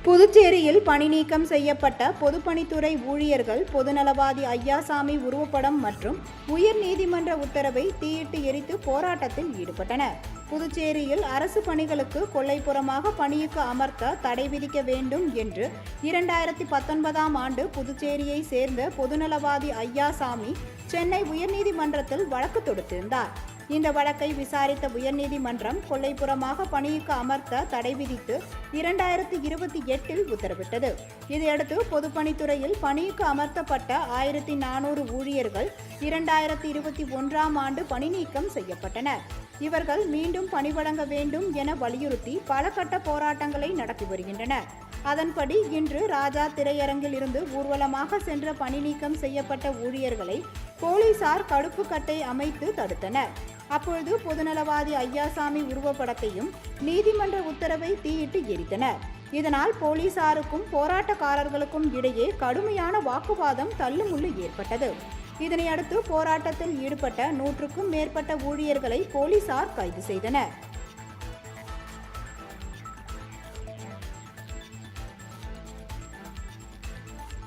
புதுச்சேரியில் பணி நீக்கம் செய்யப்பட்ட பொதுப்பணித்துறை ஊழியர்கள் பொதுநலவாதி ஐயாசாமி உருவப்படம் மற்றும் உயர்நீதிமன்ற உத்தரவை தீயிட்டு எரித்து போராட்டத்தில் ஈடுபட்டனர். புதுச்சேரியில் அரசு பணிகளுக்கு கொல்லைப்புறமாக பணிக்கு அமர்த்த தடை விதிக்க வேண்டும் என்று 2019ஆம் ஆண்டு புதுச்சேரியை சேர்ந்த பொதுநலவாதி ஐயாசாமி சென்னை உயர்நீதிமன்றத்தில் வழக்கு தொடுத்திருந்தார். இந்த வழக்கை விசாரித்த உயர்நீதிமன்றம் கொல்லைப்புறமாக பணிக்கு அமர்த்த தடை விதித்து 2028இல் உத்தரவிட்டது. இதையடுத்து பொதுப்பணித்துறையில் பணிக்கு அமர்த்தப்பட்ட 1400 ஊழியர்கள் 2021ஆம் ஆண்டு பணி நீக்கம் செய்யப்பட்டனர். இவர்கள் மீண்டும் பணி வழங்க வேண்டும் என வலியுறுத்தி பல கட்ட போராட்டங்களை நடத்தி வருகின்றனர். அதன்படி இன்று ராஜா திரையரங்கில் இருந்து ஊர்வலமாக சென்ற பணி நீக்கம் செய்யப்பட்ட ஊழியர்களை போலீசார் கடுப்பு கட்டை அமைத்து தடுத்தனர். அப்பொழுது பொதுநலவாதி ஐயாசாமி உருவப்படத்தையும் நீதிமன்ற உத்தரவை தீயிட்டு எரித்தனர். இதனால் போலீசாருக்கும் போராட்டக்காரர்களுக்கும் இடையே கடுமையான வாக்குவாதம் தள்ளுமுள்ளு ஏற்பட்டது. இதனையடுத்து போராட்டத்தில் ஈடுபட்ட 100க்கும் மேற்பட்ட ஊழியர்களை போலீசார் கைது செய்தனர்.